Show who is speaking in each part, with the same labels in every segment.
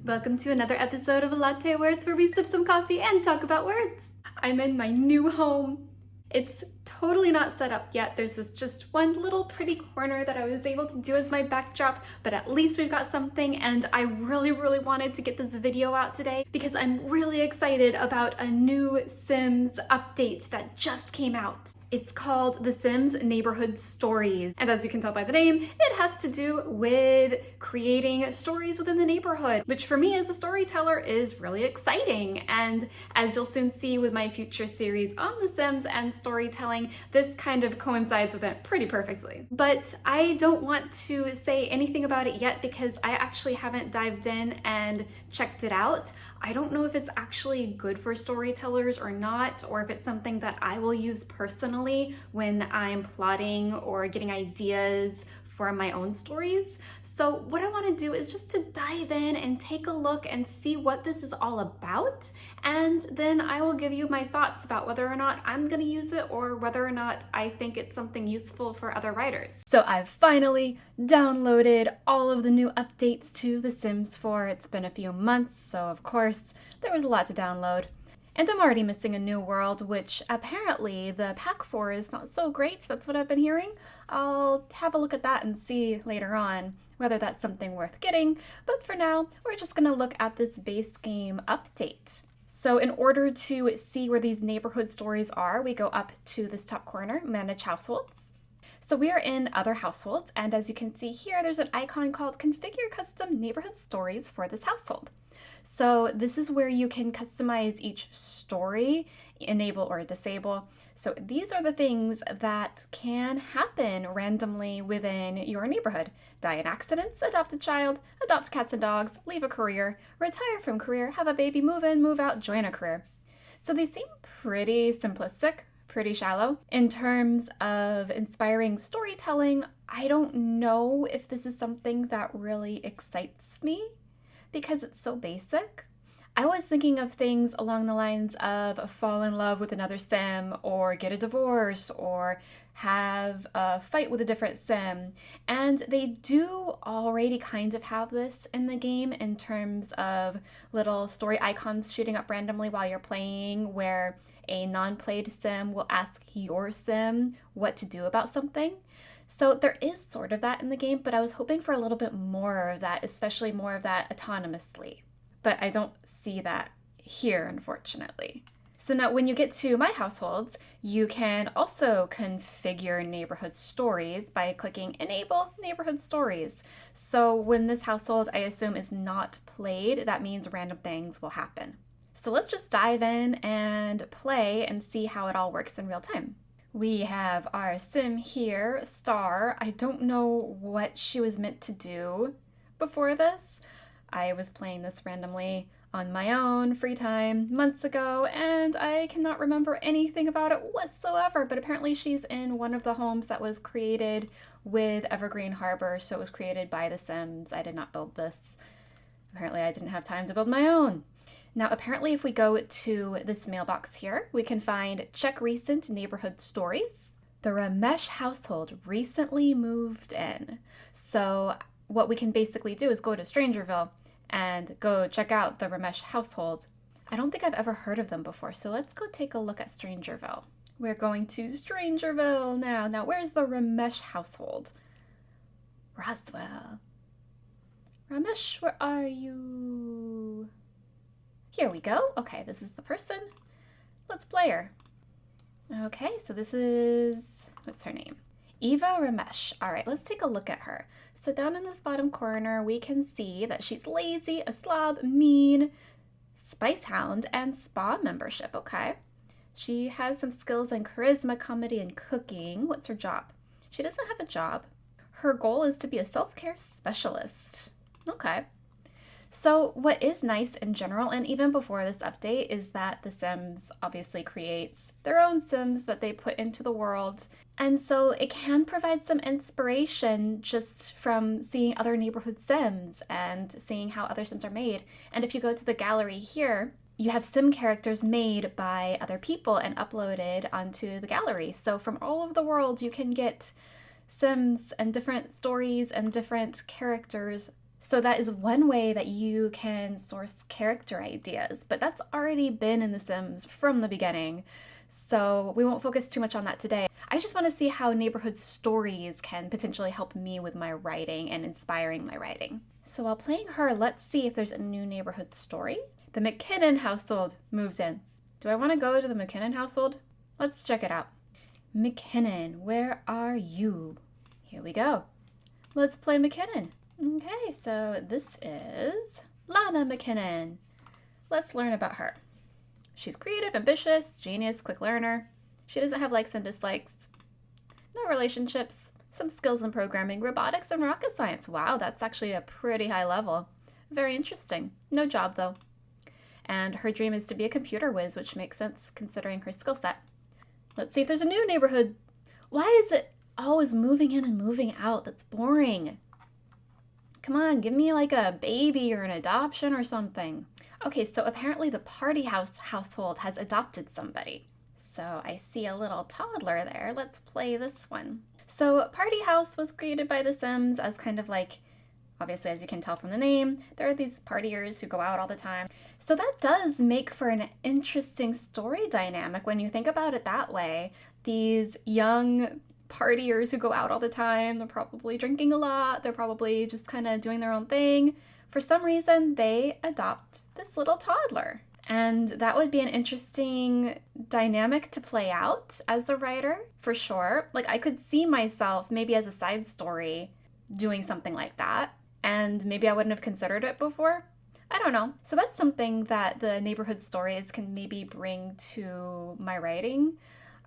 Speaker 1: Welcome to another episode of Latte Words, where we sip some coffee and talk about words. I'm in my new home. It's totally not set up yet. There's just one little pretty corner that I was able to do as my backdrop, but at least we've got something, and I really wanted to get this video out today because I'm really excited about a new Sims update that just came out. It's called The Sims Neighborhood Stories. And as you can tell by the name, it has to do with creating stories within the neighborhood, which for me as a storyteller is really exciting. And as you'll soon see with my future series on The Sims and storytelling, this kind of coincides with it pretty perfectly. But I don't want to say anything about it yet because I actually haven't dived in and checked it out. I don't know if it's actually good for storytellers or not, or if it's something that I will use personally when I'm plotting or getting ideas for my own stories. So what I want to do is just to dive in and take a look and see what this is all about, and then I will give you my thoughts about whether or not I'm going to use it or whether or not I think it's something useful for other writers. So I've finally downloaded all of the new updates to The Sims 4. It's been a few months, so of course there was a lot to download. And I'm already missing a new world, which apparently the pack for is not so great. That's what I've been hearing. I'll have a look at that and see later on whether that's something worth getting. But for now, we're just gonna look at this base game update. So in order to see where these neighborhood stories are, we go up to this top corner, Manage Households. So we are in Other Households, and as you can see here, there's an icon called Configure Custom Neighborhood Stories for this household. So this is where you can customize each story, enable or disable. So these are the things that can happen randomly within your neighborhood. Die in accidents, adopt a child, adopt cats and dogs, leave a career, retire from career, have a baby, move in, move out, join a career. So they seem pretty simplistic, pretty shallow. In terms of inspiring storytelling, I don't know if this is something that really excites me because it's so basic. I was thinking of things along the lines of fall in love with another sim, or get a divorce, or have a fight with a different sim. And they do already kind of have this in the game in terms of little story icons shooting up randomly while you're playing, where a non-played sim will ask your sim what to do about something. So there is sort of that in the game, but I was hoping for a little bit more of that, especially more of that autonomously. But I don't see that here, unfortunately. So now when you get to My Households, you can also configure neighborhood stories by clicking Enable Neighborhood Stories. So when this household, I assume, is not played, that means random things will happen. So let's just dive in and play and see how it all works in real time. We have our sim here, Star. I don't know what she was meant to do before this. I was playing this randomly on my own free time months ago, and I cannot remember anything about it whatsoever, but apparently she's in one of the homes that was created with Evergreen Harbor, so it was created by The Sims. I did not build this. Apparently I didn't have time to build my own. Now, apparently if we go to this mailbox here, we can find Check Recent Neighborhood Stories. The Ramesh household recently moved in. So what we can basically do is go to Strangerville and go check out the Ramesh household. I don't think I've ever heard of them before, so let's go take a look at Strangerville. We're going to Strangerville now. Now, where's the Ramesh household? Roswell. Ramesh, where are you? Here we go. Okay, this is the person. Let's play her. Okay, so this is, what's her name? Eva Ramesh. All right, let's take a look at her. So down in this bottom corner, we can see that she's lazy, a slob, mean, spice hound, and spa membership, okay? She has some skills in charisma, comedy, and cooking. What's her job? She doesn't have a job. Her goal is to be a self-care specialist. Okay. So what is nice in general, and even before this update, is that The Sims obviously creates their own Sims that they put into the world. And so it can provide some inspiration just from seeing other neighborhood Sims and seeing how other Sims are made. And if you go to the gallery here, you have Sim characters made by other people and uploaded onto the gallery. So from all over the world, you can get Sims and different stories and different characters So that is one way that you can source character ideas, but that's already been in The Sims from the beginning. So we won't focus too much on that today. I just want to see how neighborhood stories can potentially help me with my writing and inspiring my writing. So while playing her, let's see if there's a new neighborhood story. The McKinnon household moved in. Do I want to go to the McKinnon household? Let's check it out. McKinnon, where are you? Here we go. Let's play McKinnon. Okay, so this is Lana McKinnon. Let's learn about her. She's creative, ambitious, genius, quick learner. She doesn't have likes and dislikes. No relationships, some skills in programming, robotics, and rocket science. Wow, that's actually a pretty high level. Very interesting. No job though. And her dream is to be a computer whiz, which makes sense considering her skill set. Let's see if there's a new neighborhood. Why is it always moving in and moving out? That's boring. Come on, give me like a baby or an adoption or something. Okay, so apparently the party house household has adopted somebody. So I see a little toddler there. Let's play this one. So Party House was created by The Sims as kind of like, obviously as you can tell from the name, there are these partiers who go out all the time. So that does make for an interesting story dynamic when you think about it that way. These young partiers who go out all the time, they're probably drinking a lot, they're probably just kind of doing their own thing. For some reason, they adopt this little toddler. And that would be an interesting dynamic to play out as a writer, for sure. Like, I could see myself, maybe as a side story, doing something like that. And maybe I wouldn't have considered it before. I don't know. So that's something that the neighborhood stories can maybe bring to my writing.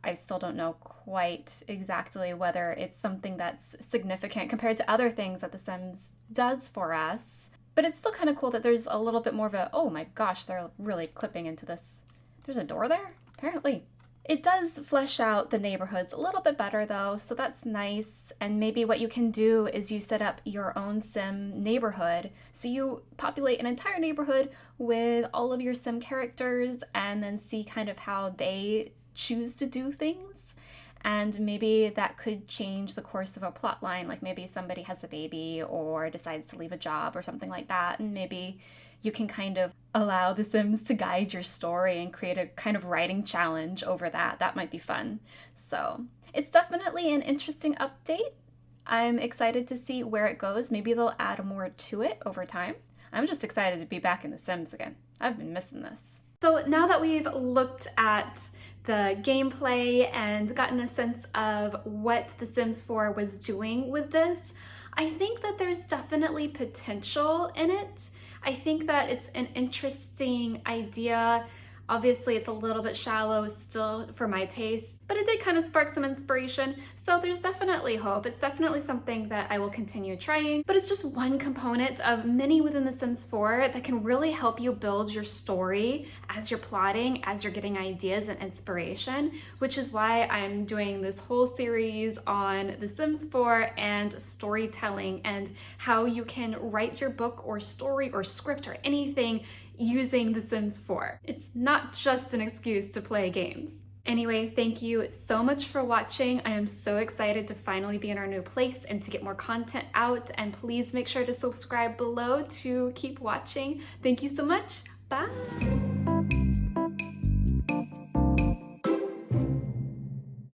Speaker 1: I still don't know quite exactly whether it's something that's significant compared to other things that The Sims does for us. But it's still kind of cool that there's a little bit more of a, oh my gosh, they're really clipping into this. There's a door there? Apparently. It does flesh out the neighborhoods a little bit better though, so that's nice. And maybe what you can do is you set up your own Sim neighborhood. So you populate an entire neighborhood with all of your Sim characters and then see kind of how they choose to do things. And maybe that could change the course of a plot line, like maybe somebody has a baby or decides to leave a job or something like that, and maybe you can kind of allow the Sims to guide your story and create a kind of writing challenge over that. That might be fun. So it's definitely an interesting update. I'm excited to see where it goes. Maybe they'll add more to it over time. I'm just excited to be back in The Sims again. I've been missing this. So now that we've looked at the gameplay and gotten a sense of what The Sims 4 was doing with this, I think that there's definitely potential in it. I think that it's an interesting idea. Obviously, it's a little bit shallow still for my taste, but it did kind of spark some inspiration. So there's definitely hope. It's definitely something that I will continue trying, but it's just one component of many within The Sims 4 that can really help you build your story as you're plotting, as you're getting ideas and inspiration, which is why I'm doing this whole series on The Sims 4 and storytelling and how you can write your book or story or script or anything using The Sims 4. It's not just an excuse to play games. Anyway, thank you so much for watching. I am so excited to finally be in our new place and to get more content out, and please make sure to subscribe below to keep watching. Thank you so much. Bye!